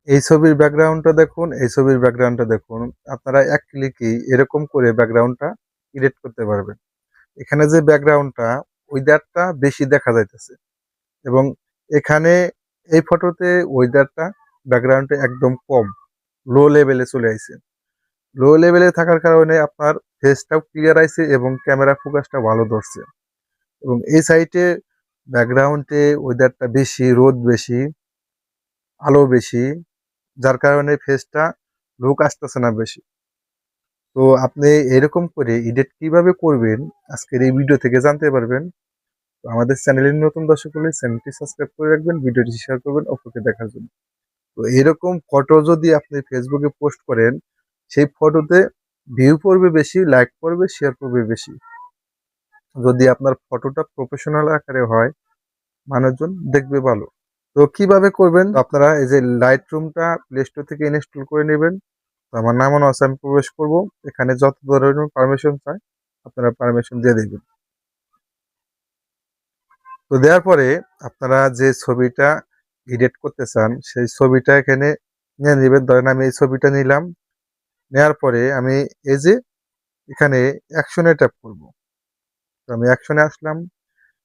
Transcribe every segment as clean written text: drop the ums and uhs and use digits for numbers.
এই ছবির ব্যাকগ্রাউন্ডটা দেখুন, এই ছবির ব্যাকগ্রাউন্ডটা দেখুন। আপনারা এক ক্লিকেই এরকম করে ব্যাকগ্রাউন্ডটা এডিট করতে পারবেন। এখানে যে ব্যাকগ্রাউন্ডটা ওয়েদারটা বেশি দেখা যাইতেছে এবং এখানে এই ফটোতে ওয়েদারটা ব্যাকগ্রাউন্ডে একদম কম, লো লেভেলে চলে আইছে। লো লেভেলে থাকার কারণে আপনার ফেসটাও ক্লিয়ার আইছে এবং ক্যামেরা ফোকাসটা ভালো ধরছে। এবং এই সাইটে ব্যাকগ্রাউন্ডে ওয়েদারটা বেশি, রোদ বেশি, আলো বেশি, যার কারণে ফেসটা লুক আসতেছে না বেশি। তো আপনি এরকম করে এডিট কিভাবে করবেন আজকের এই ভিডিও থেকে জানতে পারবেন। তো আমাদের চ্যানেলের নতুন দর্শক হলে চ্যানেলটি সাবস্ক্রাইব করে রাখবেন, ভিডিওটি শেয়ার করবেন অপরকে দেখার জন্য। তো এরকম ফটো যদি আপনি ফেসবুকে পোস্ট করেন, সেই ফটোতে ভিউ পড়বে বেশি, লাইক পড়বে, শেয়ার করবে বেশি। যদি আপনার ফটোটা প্রফেশনাল আকারে হয়, মানুষজন দেখবে ভালো। তো কিভাবে করবেন? আপনারা এই যে লাইট রুমটা প্লে স্টোর থেকে ইনস্টল করে নেবেন। তো আমার নাম আছে, আমি প্রবেশ করব। এখানে যত ধরনের পারমিশন চায় আপনারা পারমিশন দিয়ে দেবেন। তো দেওয়ার পরে আপনারা যে ছবিটা এডিট করতে চান সেই ছবিটা এখানে নিয়ে নেবেন। ধরেন আমি এই ছবিটা নিলাম, নেওয়ার পরে আমি এই যে এখানে অ্যাকশনে ট্যাপ করব। তো আমি অ্যাকশনে আসলাম।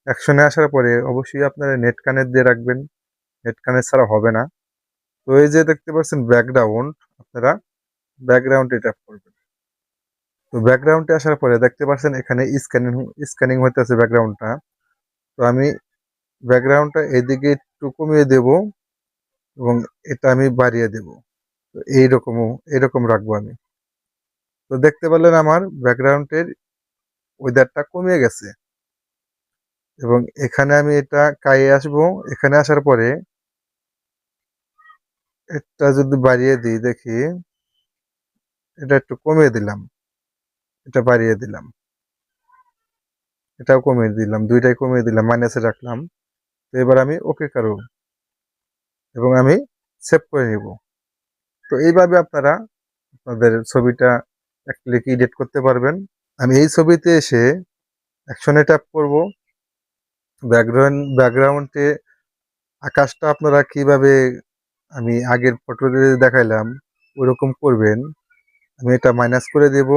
অ্যাকশনে আসার পরে অবশ্যই আপনারা নেট কানেক্ট দিয়ে রাখবেন, নেট কানেক্ট ছাড়া হবে না। তো এই যে দেখতে পাচ্ছেন ব্যাকগ্রাউন্ড, আপনারা ব্যাকগ্রাউন্ডে ট্যাপ করবেন। তো ব্যাকগ্রাউন্ডে আসার পরে দেখতে পাচ্ছেন এখানে স্ক্যানিং স্ক্যানিং হইতেছে ব্যাকগ্রাউন্ডটা। তো আমি ব্যাকগ্রাউন্ডটা এদিকে একটু কমিয়ে দেব এবং এটা আমি বাড়িয়ে দেব। তো এইরকম রাখবো আমি। তো দেখতে পারলেন আমার ব্যাকগ্রাউন্ডের ওয়েদারটা কমিয়ে গেছে এবং এখানে আমি এটা কায়ে আসবো। এখানে আসার পরে এটা যদি বাড়িয়ে দিই, দেখি এটা একটু কমিয়ে দিলাম, এটা বাড়িয়ে দিলাম, এটাও কমিয়ে দিলাম, দুইটাই কমিয়ে দিলাম, মাইনাসে রাখলাম। তো এবার আমি ওকে করব এবং আমি সেভ করে নিব। তো এইভাবে আপনারা আপনাদের ছবিটা এক ক্লিক এডিট করতে পারবেন। আমি এই ছবিতে এসে অ্যাকশনে ট্যাপ করব। ব্যাকগ্রাউন্ডে আকাশটা আপনারা কিভাবে আমি আগের ফটোতে দেখাইলাম ওরকম করবেন। আমি এটা মাইনাস করে দেব,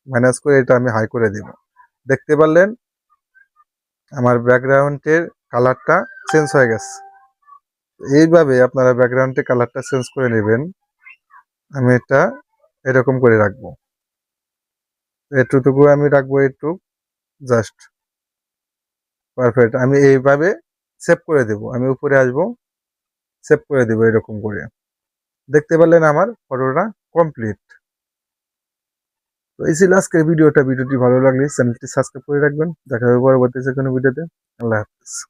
মাইনাস করে এটা আমি হাই করে দেব। দেখতে পারলেন আমার ব্যাকগ্রাউন্ডের কালারটা চেঞ্জ হয়ে গেছে। এইভাবে আপনারা ব্যাকগ্রাউন্ডের কালারটা চেঞ্জ করে নেবেন। আমি এটা এরকম করে রাখবো, এটুকু আমি রাখবো, একটু জাস্ট পারফেক্ট। আমি এইভাবে সেভ করে দেব। আমি উপরে আসবো, সেভ করে দেব এরকম করে। দেখতে পারলেন আমার ফটোটা কমপ্লিট। তো এই ছিল আজকের ভিডিওটা। ভিডিওটি ভালো লাগলে চ্যানেলটি সাবস্ক্রাইব করে রাখবেন। দেখা হবে পরবর্তী কোনো ভিডিওতে। আল্লাহ হাফিজ।